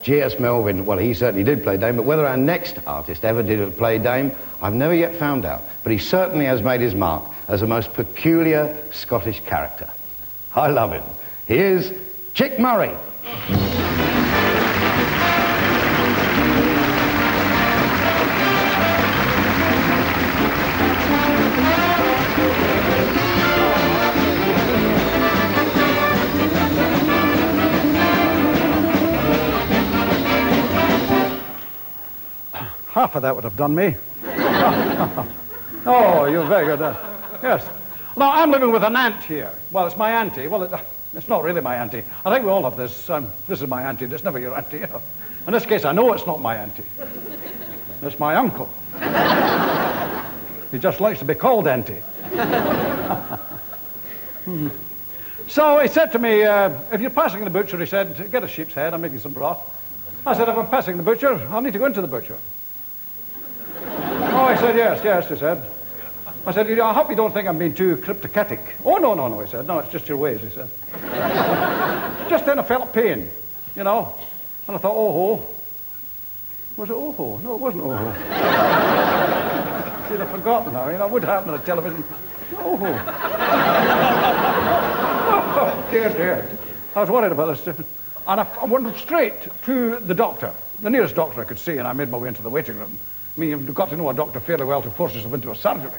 G.S. Melvin, well, he certainly did play Dame, but whether our next artist ever did play Dame, I've never yet found out. But he certainly has made his mark as a most peculiar Scottish character. I love him. Here's Chic Murray. Half of that would have done me. Oh, you're very good. Yes. Now, I'm living with an aunt here. Well, it's my auntie. Well, it's not really my auntie. I think we all have this. This is my auntie. It's never your auntie. In this case, I know it's not my auntie. It's my uncle. He just likes to be called auntie. So he said to me, if you're passing the butcher, he said, get a sheep's head. I'm making some broth. I said, if I'm passing the butcher, I'll need to go into the butcher. Oh, he said, yes, he said. I said, I hope you don't think I'm being too cryptocatic. Oh, no, he said. No, it's just your ways, he said. Just then I felt pain, you know. And I thought, oh-ho. Was it oh-ho? No, it wasn't oh-ho. I'd have forgotten now, you know. It would happen on the television. Oh-ho. Oh, dear. I was worried about this. And I went straight to the doctor, the nearest doctor I could see, and I made my way into the waiting room. I mean, you've got to know a doctor fairly well to force yourself into a surgery.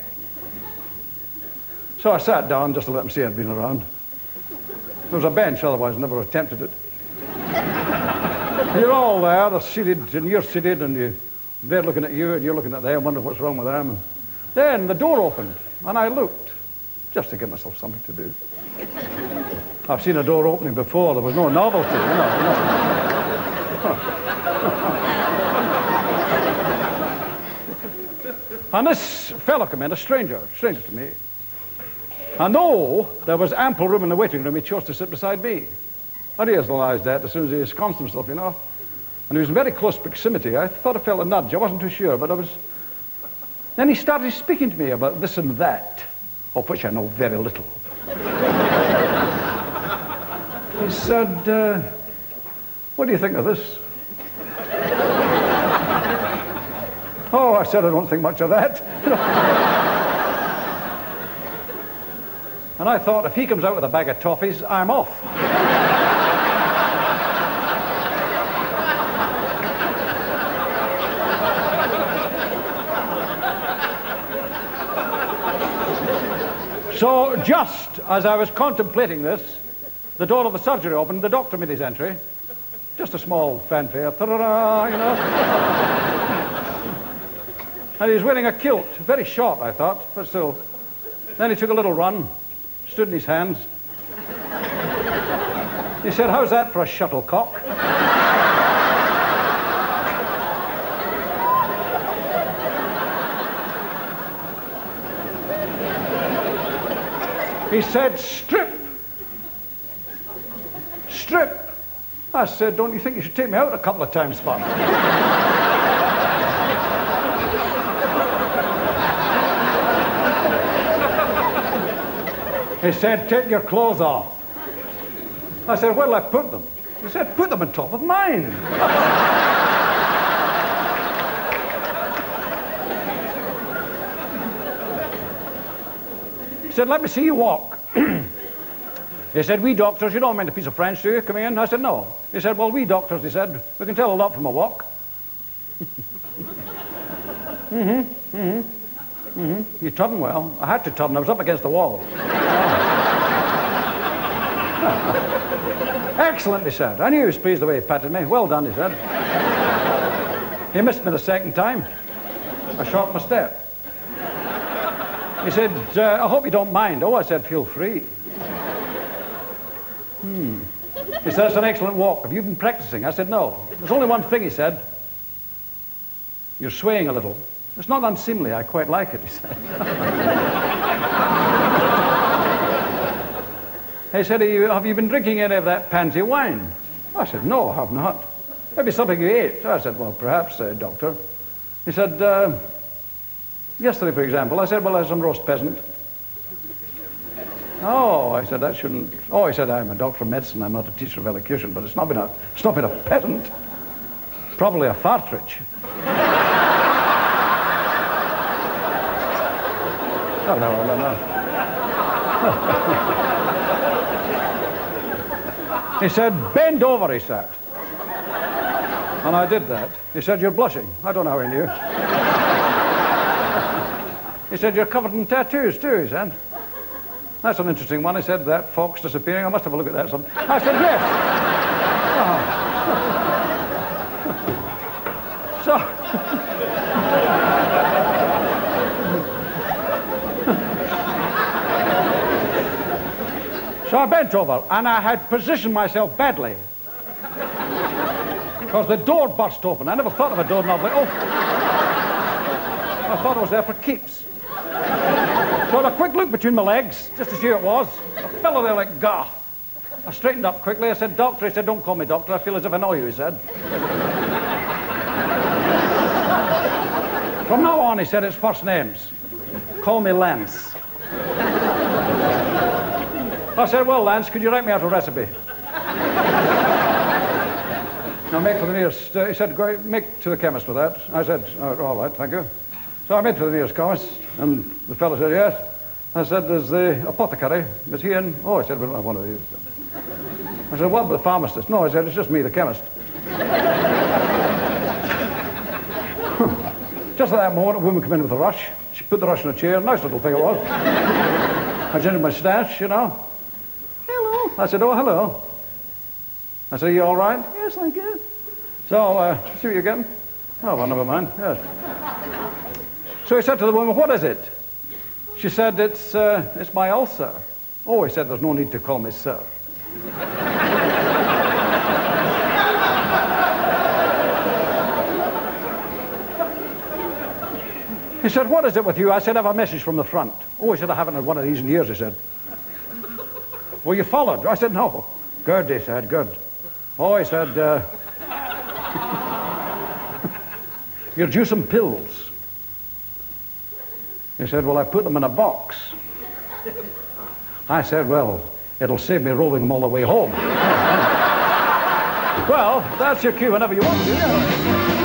So I sat down just to let him see I'd been around. There was a bench, otherwise I never attempted it. You're all there, they're seated, and you're seated, and they're looking at you, and you're looking at them, wondering what's wrong with them. And then the door opened, and I looked, just to give myself something to do. I've seen a door opening before, there was no novelty, you know. And this fellow came in, a stranger to me. And though there was ample room in the waiting room, he chose to sit beside me. I realized that as soon as he ensconced himself, you know. And he was in very close proximity. I thought I felt a nudge. I wasn't too sure, but I was... Then he started speaking to me about this and that, of which I know very little. He said, what do you think of this? Oh, I said, I don't think much of that. And I thought, if he comes out with a bag of toffees, I'm off. So, just as I was contemplating this, the door of the surgery opened, the doctor made his entry. Just a small fanfare, ta-da-da, you know. And he was wearing a kilt, very short, I thought, but still. Then he took a little run, stood in his hands. He said, how's that for a shuttlecock? He said, strip. Strip. I said, don't you think you should take me out a couple of times first? He said, take your clothes off. I said, where'll I put them? He said, put them on top of mine. He said, let me see you walk. He said, we doctors, you don't mind a piece of French, do you? Come in. I said, no. He said, well, we doctors, he said, we can tell a lot from a walk. You turned well. I had to turn. I was up against the wall. Excellent, he said. I knew he was pleased the way he patted me. Well done, he said. He missed me the second time. I shot my step. He said, I hope you don't mind. Oh, I said, feel free. He said, that's an excellent walk. Have you been practicing? I said, no. There's only one thing, he said. You're swaying a little. It's not unseemly. I quite like it, he said. He said, have you been drinking any of that pansy wine? I said, no, I have not. Maybe something you ate. I said, well, perhaps, doctor. He said, yesterday, for example. I said, well, I had some roast peasant. Oh, I said, that shouldn't... Oh, he said, I'm a doctor of medicine. I'm not a teacher of elocution, but it's not been a peasant. Probably a partridge. No. He said, bend over, he said. And I did that. He said, you're blushing. I don't know how he knew. He said, you're covered in tattoos too, he said. That's an interesting one. He said, that fox disappearing. I must have a look at that. I said, yes. Oh. So I bent over, and I had positioned myself badly. Because the door burst open. I never thought of a doorknob like, oh. I thought I was there for keeps. So I had a quick look between my legs, just to see who it was. A fellow there like, gah. I straightened up quickly. I said, doctor. He said, don't call me doctor. I feel as if I know you, he said. From now on, he said, it's first names. Call me Lance. I said, well, Lance, could you write me out a recipe? Now, make for the nearest... he said, go make to the chemist for that. I said, oh, all right, thank you. So I made to the nearest chemist, and the fellow said, yes. I said, there's the apothecary. Is he in? Oh, I said, we don't have one of these. I said, what about the pharmacist? No, I said, it's just me, the chemist. Just at that moment, a woman came in with a rush. She put the rush in a chair. Nice little thing it was. I did my stash, you know. Hello. I said, oh, hello. I said, are you all right? Yes, thank you. So, see what you're getting? Oh, well, never mind. Yes. So he said to the woman, what is it? She said, it's my ulcer. Oh, he said, there's no need to call me sir. He said, what is it with you? I said, I have a message from the front. Oh, he said, I haven't had one of these in years, he said. Were you followed? I said, no. Good, he said, good. Oh, he said, you're due some pills. He said, well, I put them in a box. I said, well, it'll save me rolling them all the way home. Well, that's your cue whenever you want to. Yeah.